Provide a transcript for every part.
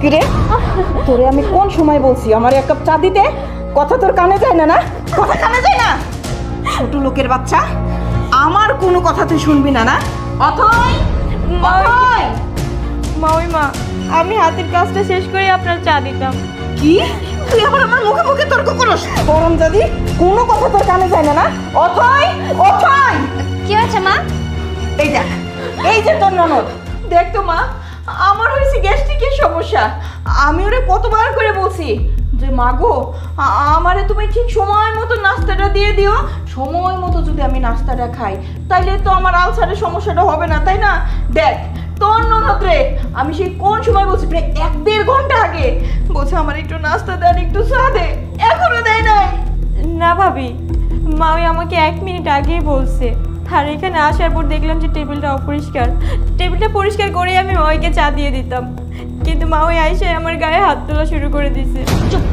কিরে তোরে আমি কোন সময় বলছি আমার এক কাপ চা দিতে? কথা তোর কানে যায় না? না কথা কানে যায় না? ছোট লোকের বাচ্চা, আমার কোনো কথা তুই শুনবি না? না অথই অথই মা আমি হাতের কাজটা শেষ করে আপনার চা দিতাম। কি তুই আবার আমার মুখে মুখে তর্ক করস? বরং যদি কোনো কথা তোর কানে যায় না? না অথই অথই কি হয়েছে মা? এই দেখ, এই যে তোর ননদ। দেখ তো মা, আমার হয়েছে গ্যাস্ট্রিকের সমস্যা। আমি ওরে কতবার করে বলছি যে মা গো আমারে তুমি ঠিক সময় মতো নাস্তাটা দিয়ে দিও। সময় মতো যদি আমি নাস্তাটা খাই তাইলে তো আমার আলসারের সমস্যাটা হবে না, তাই না? দেখ তোর ননদ রে আমি সেই কোন সময় বলছি, প্রায় 1-1.5 ঘন্টা আগে বলছে আমার একটু নাস্তা দেন, একটু চা দে, এখনো দেয় নাই। না ভাবি, মা ওই আমাকে 1 মিনিট আগেই বলছে। আর এখানে আসার পর দেখলাম যে টেবিলটা অপরিষ্কার। টেবিলটা পরিষ্কার করেই আমি মাকে চা দিয়ে দিতাম, কিন্তু মা ওই আইসে আমার গায়ে হাত তোলা শুরু করে দিয়েছে। চুপ,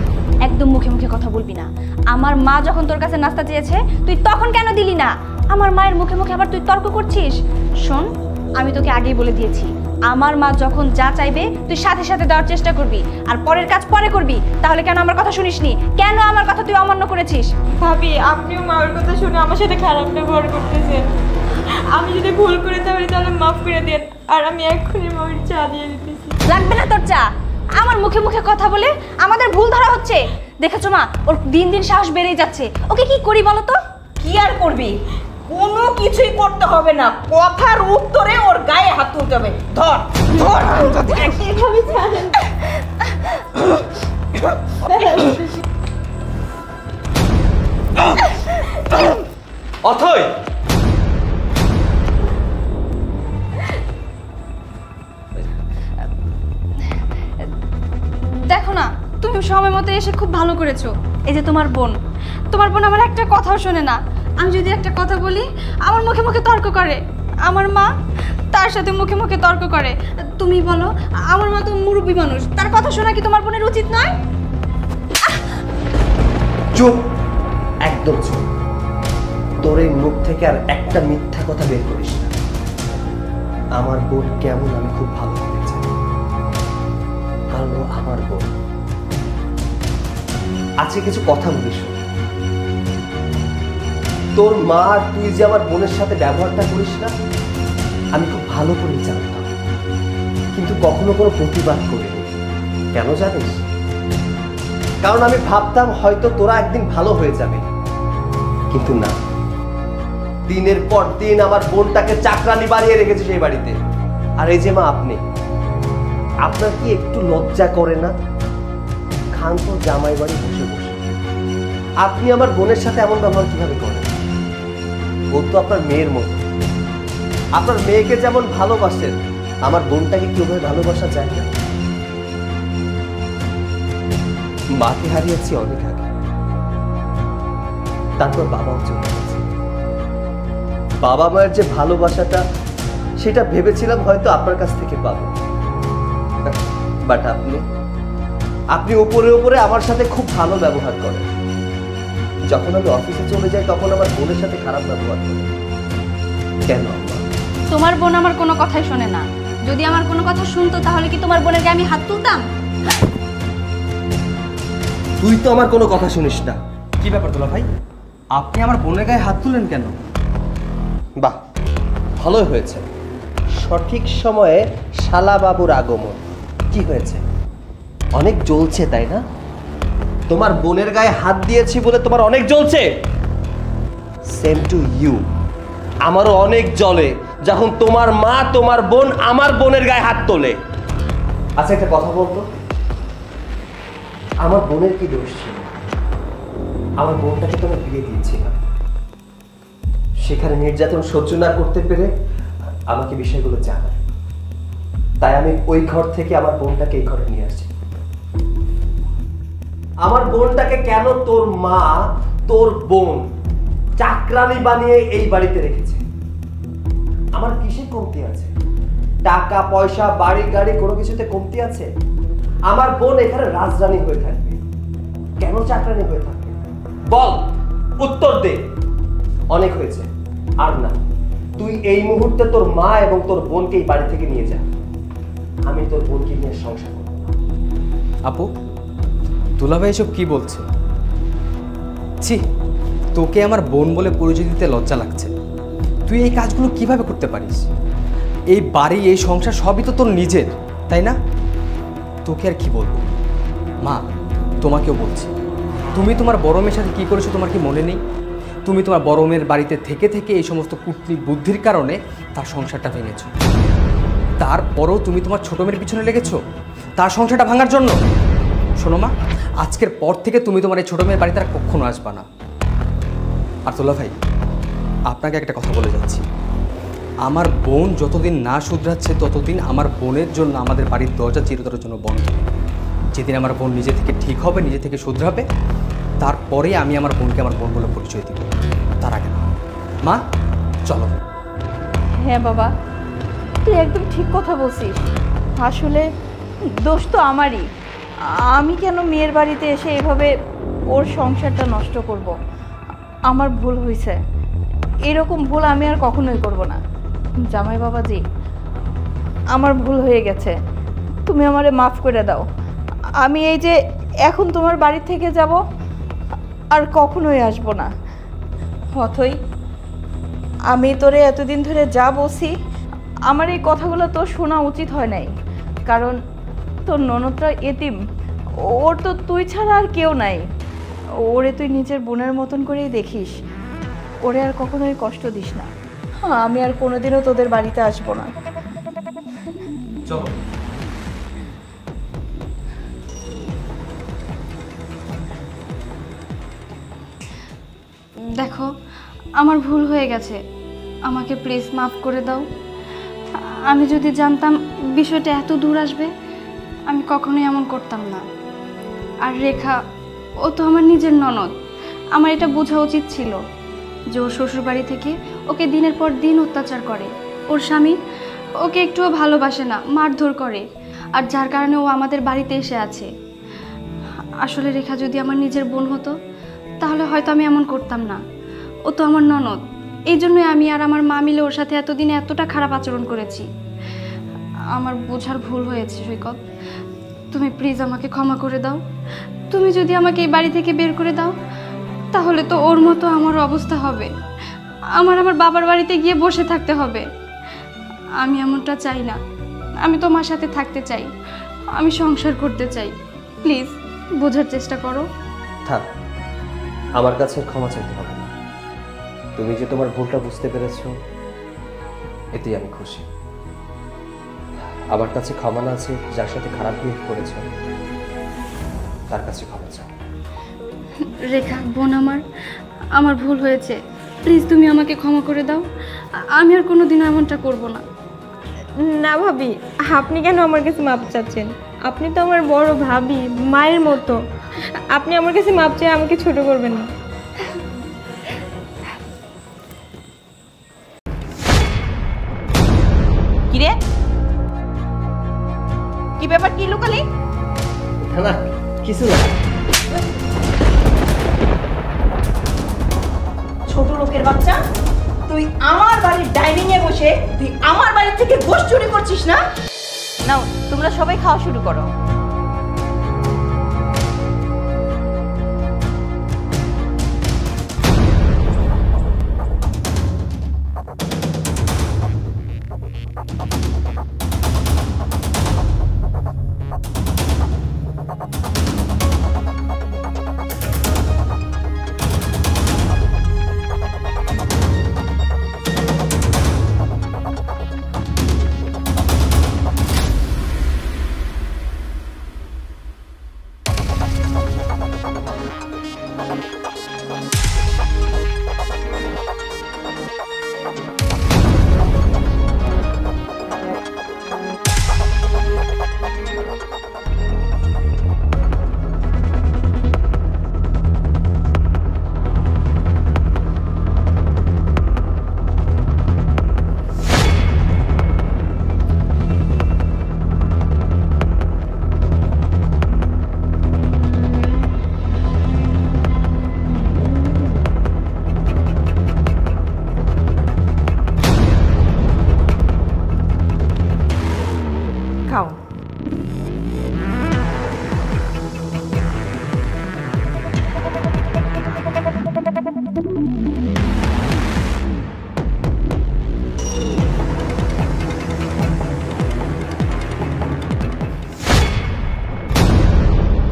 একদম মুখে মুখে কথা বলবি না। আমার মা যখন তোর কাছে নাস্তা চেয়েছে তুই তখন কেন দিলি না? আমার মায়ের মুখে মুখে আবার তুই তর্ক করছিস। শোন, আমি তোকে আগেই বলে দিয়েছি, আমার মা যখন যা চাইবে তুই সাথে সাথে দেওয়ার চেষ্টা করবি, আর পরের কাজ পরে করবি। তাহলে কেন আমার কথা শুনিসনি? কেন আমার কথা তুই অমান্য করেছিস? ভাবি, আপনিও মায়ের কথা শুনে আমার সাথে খারাপ ব্যবহার করতেছেন। আমি যদি ভুল করে তাহলে মাফ করে দেন, আর আমি এক্ষুনি মায়ের চা দিয়ে দিতেছি। লাগবে না তোর চা। আমার মুখে মুখে কথা বলে আমাদের ভুল ধরা হচ্ছে। দেখেছো মা, ওর দিন দিন সাহস বেড়েই যাচ্ছে। ওকে কি করি বলো তো? কি আর করবি? কোনো কিছুই করতে হবে না, কথার উত্তরে ওর গায়ে হাত তুলতে হবে। ধর ধর এভাবে ছাড়েন। অথই দেখো না, তুমি সময় মতো এসে খুব ভালো করেছো। এই যে তোমার বোন আমার একটা কথাও শোনে না। আমি যদি একটা কথা বলি আমার মুখে মুখে তর্ক করে। আমার মা তার সাথে মুখে মুখে তর্ক করে। তুমি বলো, আমার মা তো মুরব্বী মানুষ, তার কথা শোনা কি তোমার বোনের উচিত নয়? চুপ, একদম চুপ। তোর এই মুখ থেকে আর একটা মিথ্যা কথা বের করিস না। আমার বোন কেমন আমি খুব ভালো করে জানি। কারণ ও আমার বোন। আজকে কিছু কথা বলিস। তোর মা আর তুই যে আমার বোনের সাথে ব্যবহারটা করিস না, আমি খুব ভালো করে জানতাম, কিন্তু কখনো কোনো প্রতিবাদ করিনি। কেন জানিস? কারণ আমি ভাবতাম হয়তো তোরা একদিন ভালো হয়ে যাবে, কিন্তু না। দিনের পর দিন আমার বোনটাকে চাকরানি বানিয়ে রেখেছে সেই বাড়িতে। আর এই যে মা, আপনার কি একটু লজ্জা করে না? খান তো জামাই বাড়ি বসে বসে আপনি আমার বোনের সাথে এমন ব্যবহার কিভাবে করেন? ও তো আপনার মেয়ের মতো। আপনার মেয়েকে যেমন ভালোবাসেন, আমার বোনটাকে কিভাবে ভালোবাসা যায় না? মাকে হারিয়েছি অনেক আগে, তারপর বাবাও চলে গেছে। বাবা মায়ের যে ভালোবাসাটা, সেটা ভেবেছিলাম হয়তো আপনার কাছ থেকে পাবো, বাট আপনি উপরে উপরে আমার সাথে খুব ভালো ব্যবহার করেন। যখন আমি অফিসে চলে যাই তখন আমার বোনের সাথে খারাপ ব্যবহার করেন কেন? তোমার বোন আমার কোনো কথাই শোনে না। যদি আমার কোনো কথা শুনতো তাহলে কি তোমার বোনের গায়ে আমি হাত তুলতাম? তুই তো আমার কোনো কথা শুনিস না। কি ব্যাপার দুলা ভাই, আপনি আমার বোনের গায়ে হাত তুলেন কেন? বাহ, ভালোই হয়েছে। সঠিক সময়ে শালা বাবুর আগমন। কি হয়েছে? অনেক জ্বলছে তাই না? তোমার বোনের গায়ে হাত দিয়েছি বলে তোমার অনেক জ্বলছে। Same to you. আমারও অনেক জ্বলে যখন তোমার মা, তোমার বোন আমার বোনের গায়ে হাত তোলে। আচ্ছা, একটা কথা বলতো, আমার বোনের কি দোষ ছিল? আমার বোনটাকে তো আমি বিয়ে দিয়েছিলাম। সেখানে নির্যাতন সহ্য না করতে পেরে আমাকে বিষয়গুলো জানায়, তাই আমি ওই ঘর থেকে আমার বোনটাকে এই ঘরে নিয়ে আসি। আমার বোনটাকে কেন তোর মা, তোর বোন চাকরানি বানিয়ে এই বাড়িতে রেখেছে? আমার কিসে কমতি আছে? টাকা পয়সা, বাড়ি গাড়ি কোনো কিছুতে কমতি আছে? আমার বোন এখানে রাজরানী হয়ে থাকবে, কেন চাকরানি হয়ে থাকবে? বল, উত্তর দে। অনেক হয়েছে, আর না। তুই এই মুহূর্তে তোর মা এবং তোর বোনকে এই বাড়ি থেকে নিয়ে যা। আমি তোর বোনকে নিয়ে সংসার করব না। আপু, দুলাভাই এসব কি বলছে? ছি, তোকে আমার বোন বলে পরিচয় দিতে লজ্জা লাগছে। তুই এই কাজগুলো কিভাবে করতে পারিস? এই বাড়ি, এই সংসার সবই তো তোর নিজের, তাই না? তোকে আর কি বলবো। মা, তোমাকেও বলছি, তুমি তোমার বড় মেয়ের সাথে কী করেছো তোমার কি মনে নেই? তুমি তোমার বড় মেয়ের বাড়িতে থেকে থেকে এই সমস্ত কূটনীতি বুদ্ধির কারণে তার সংসারটা ভেঙেছো। তারপরও তুমি তোমার ছোট মেয়ের পিছনে লেগেছো তার সংসারটা ভাঙার জন্য। শোনো মা, আজকের পর থেকে তুমি তোমার এই ছোট মেয়ের বাড়িতে আর কখনো আসবা না। আর তোলা ভাই, আপনাকে একটা কথা বলে যাচ্ছি, আমার বোন যতদিন না শুধরাচ্ছে ততদিন আমার বোনের জন্য আমাদের বাড়ির দরজা চিরতরের জন্য বন্ধ। যেদিন আমার বোন নিজে থেকে ঠিক হবে, নিজে থেকে শুধরাবে, তারপরে আমি আমার বোনকে আমার বোন বলে পরিচয় দিব, তার আগে না। মা, চলো। হ্যাঁ বাবা, তুই একদম ঠিক কথা বলছিস। আসলে দোষ তো আমারই। আমি কেন মেয়ের বাড়িতে এসে এভাবে ওর সংসারটা নষ্ট করব? আমার ভুল হয়েছে, এরকম ভুল আমি আর কখনোই করব না। জামাই বাবাজি, আমার ভুল হয়ে গেছে, তুমি আমারে মাফ করে দাও। আমি এই যে এখন তোমার বাড়ি থেকে যাব, আর কখনোই আসবো না। অথই, আমি তোরে এতদিন ধরে যা বলছি, আমার এই কথাগুলো তোর শোনা উচিত হয় নাই, কারণ তোর ননদটা এতিম, ওর তো তুই ছাড়া আর কেউ নাই। ওরে তুই নিজের বোনের মতন করেই দেখিস, ওরে আর কখনোই কষ্ট দিস না। আমি আর কোনোদিনও তোদের বাড়িতে আসবো না। চলো। দেখো, আমার ভুল হয়ে গেছে, আমাকে প্লিজ মাফ করে দাও। আমি যদি জানতাম বিষয়টা এত দূর আসবে, আমি কখনোই এমন করতাম না। আর রেখা, ও তো আমার নিজের ননদ, আমার এটা বোঝা উচিত ছিল যে ওর শ্বশুরবাড়ি থেকে ওকে দিনের পর দিন অত্যাচার করে, ওর স্বামী ওকে একটুও ভালোবাসে না, মারধর করে, আর যার কারণে ও আমাদের বাড়িতে এসে আছে। আসলে রেখা যদি আমার নিজের বোন হতো তাহলে হয়তো আমি এমন করতাম না। ও তো আমার ননদ, এই জন্যই আমি আর আমার মা মিলে ওর সাথে এতদিনে এতটা খারাপ আচরণ করেছি। আমার বোঝার ভুল হয়েছে সৈকত, তুমি প্লিজ আমাকে ক্ষমা করে দাও। তুমি যদি আমাকে এই বাড়ি থেকে বের করে দাও তাহলে তো ওর মতো আমার অবস্থা হবে, আমার বাবার বাড়িতে গিয়ে বসে থাকতে হবে। আমি এমনটা চাই না, আমি তোমার সাথে থাকতে চাই, আমি সংসার করতে চাই। প্লিজ বোঝার চেষ্টা করো। থাক, আমার কাছে ক্ষমা চাইতে হবে না। তুমি যে তোমার ভুলটা বুঝতে পেরেছো, এতেই আমি খুশি। আমার কাছে ক্ষমা না আছে, যার সাথে খারাপ বিহেভ করেছো তার কাছে ক্ষমা চাও। রেখা বোন, আমার ভুল হয়েছে, প্লিজ তুমি আমাকে ক্ষমা করে দাও। আমি আর কোনোদিন এমনটা করব না। না ভাবি, আপনি কেন আমার কাছে মাপ চাচ্ছেন? আপনি তো আমার বড় ভাবি, মায়ের মতো। আপনি আমার কাছে মাপ চেয়ে আমাকে ছোট করবেন না। কিরে, কি ব্যাপার, কি লুকালি? না, কিছু না। ছোট লোকের বাচ্চা, তুই আমার বাড়ির ডাইনিং এ বসে তুই আমার বাড়ি থেকে গোশ চুরি করছিস না? নাও, তোমরা সবাই খাওয়া শুরু করো।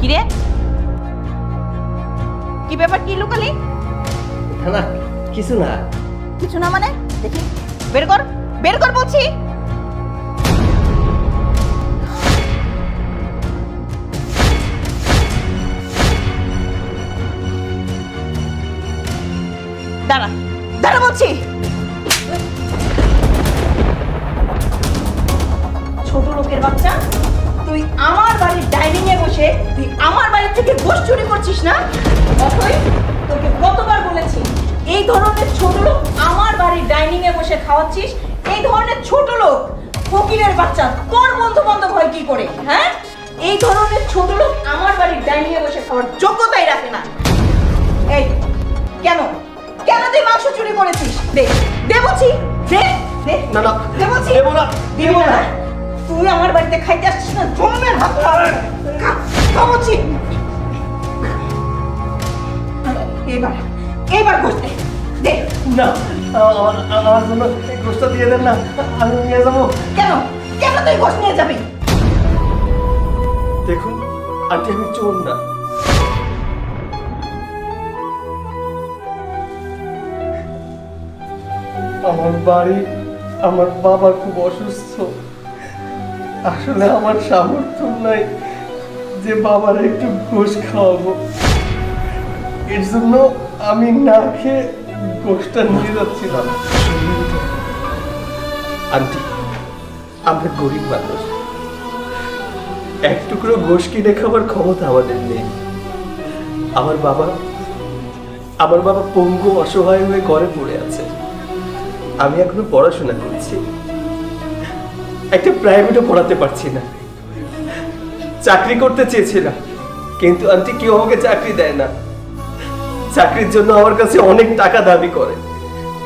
কিরে, কি ব্যাপার, কি লুকালি? না কিছু না। কিছু না মানে? দেখি, বের কর, বের কর বলছি। দাঁড়া, দাঁড়া বলছি। ছোট লোকের বাচ্চা, তুই আমার বাড়ির ডাইনিং এ বসে তুই আমার বাড়ি থেকে গোশ চুরি করছিস না? অথই, তোকে কতবার বলেছি এই ধরনের ছোট লোক আমার বাড়ির ডাইনিং এ বসে খাওয়াচ্ছিস? এই ধরনের ছোট লোক, ফকিরের বাচ্চা, তোর বন্ধু বান্ধব হয় কি করে? হ্যাঁ, এই ধরনের ছোট লোক আমার বাড়ির ডাইনিং এ বসে খাওয়ার যোগ্যতাই রাখে না। এই কেন, কেন তুই মাংস চুরি করেছিস? দে, দে বলছি, দে, দে। না না, দে বলছি। দেবো না, দেবো না। তুই আমার বাড়িতে খাইতে আসছিস না, জন্মের হাত খাওয়াচ্ছি। এবার, এবার গোশ দে, দে। না, আমার জন্য এই গোশটা দিয়ে দেন না, আমি নিয়ে যাবো। কেন, কেন তুই গোশ নিয়ে যাবি? দেখুন আন্টি, আমি চোর না। আমার বাড়ি, আমার বাবা খুব অসুস্থ। আসলে আমার সামর্থ্য নাই যে বাবার একটু গোশ খাওয়াবো। এর জন্য আমি না খেয়ে গোশটা নিয়ে যাচ্ছিলাম। আন্টি, আমরা গরিব মানুষ, এক টুকরো গোশ কিনে খাবার ক্ষমতা আমাদের নেই। আমার বাবা পঙ্গু, অসহায় হয়ে ঘরে পড়ে আছে। আমি এখনো পড়াশোনা করছি, একটা প্রাইভেটও পড়াতে পারছি না। চাকরি করতে চেয়েছিলাম, কিন্তু আন্টি কেউ আমাকে চাকরি দেয় না। চাকরির জন্য আমার কাছে অনেক টাকা দাবি করে,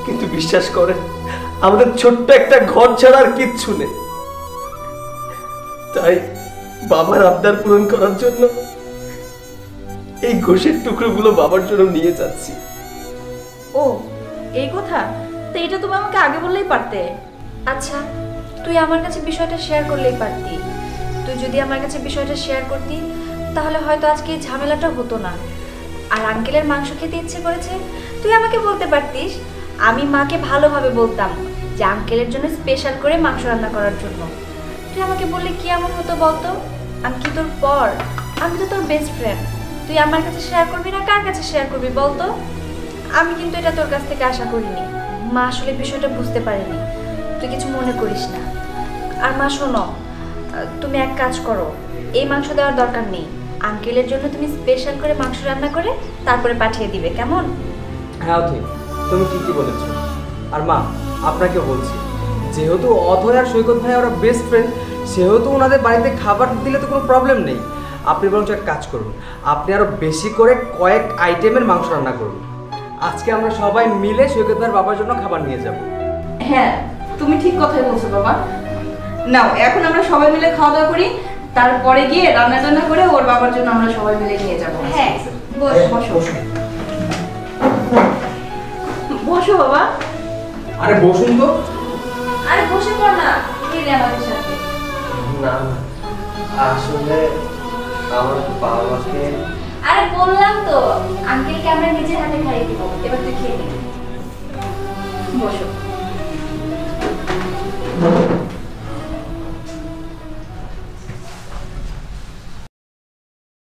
কিন্তু বিশ্বাস করেন আমাদের ছোট্ট একটা ঘর ছাড়া আর কিচ্ছু নেই। তাই বাবার আবদার পূরণ করার জন্য এই গোশের টুকরোগুলো বাবার জন্য নিয়ে যাচ্ছি। ও, এই কথা? তো এটা তুমি আমাকে আগে বললেই পারতে। আচ্ছা, তুই আমার কাছে বিষয়টা শেয়ার করলেই পারতি। তুই যদি আমার কাছে বিষয়টা শেয়ার করতি তাহলে হয়তো আজকে এই ঝামেলাটা হতো না। আর আঙ্কেলের মাংস খেতে ইচ্ছে করেছে, তুই আমাকে বলতে পারতিস। আমি মাকে ভালোভাবে বলতাম যে আঙ্কেলের জন্য স্পেশাল করে মাংস রান্না করার জন্য। তুই আমাকে বললে কি এমন হতো বলতো? আমি কি তোর পর? আমি তো তোর বেস্ট ফ্রেন্ড। তুই আমার কাছে শেয়ার করবি না কার কাছে শেয়ার করবি বলতো? আমি কিন্তু এটা তোর কাছ থেকে আশা করিনি। মা আসলে বিষয়টা বুঝতে পারেনি, তুই কিছু মনে করিস না। আর মা শোনো, তুমি এক কাজ করো, এই মাংস দেওয়ার দরকার নেই। আঙ্কেলের জন্য তুমি স্পেশাল করে মাংস রান্না করে তারপরে পাঠিয়ে দিবে, কেমন? হ্যাঁ ঠিক, তুমি ঠিকই বলেছো। আর মা, আপনাকে বলছি, যেহেতু অথয় আর সৈকত ভাই ওরা বেস্ট ফ্রেন্ড, সেহেতু ওনাদের বাড়িতে খাবার দিলে তো কোনো প্রবলেম নেই। আপনি বরঞ্চ এক কাজ করুন, আপনি আরও বেশি করে কয়েক আইটেমের মাংস রান্না করুন। আজকে আমরা সবাই মিলে সৈকত ভাইয়ের বাবার জন্য খাবার নিয়ে যাব। হ্যাঁ, তুমি ঠিক কথাই বলছো বাবা। নাও, এখন আমরা সবাই মিলে খাওয়া দাওয়া করি, তারপরে গিয়ে রান্না টান্না করে ওর বাবার জন্য আমরা সবাই মিলে নিয়ে যাবো। হ্যাঁ, বসো বসো বসো বাবা। আরে বসুন তো। আরে বসে পড় না, খেয়ে নে আমাদের সাথে। না, আসলে আমার বাবাকে। আরে বললাম তো, আঙ্কেলকে আমরা নিজের হাতে খাইয়ে দিব। এবার তুই খেয়ে নে। বসো।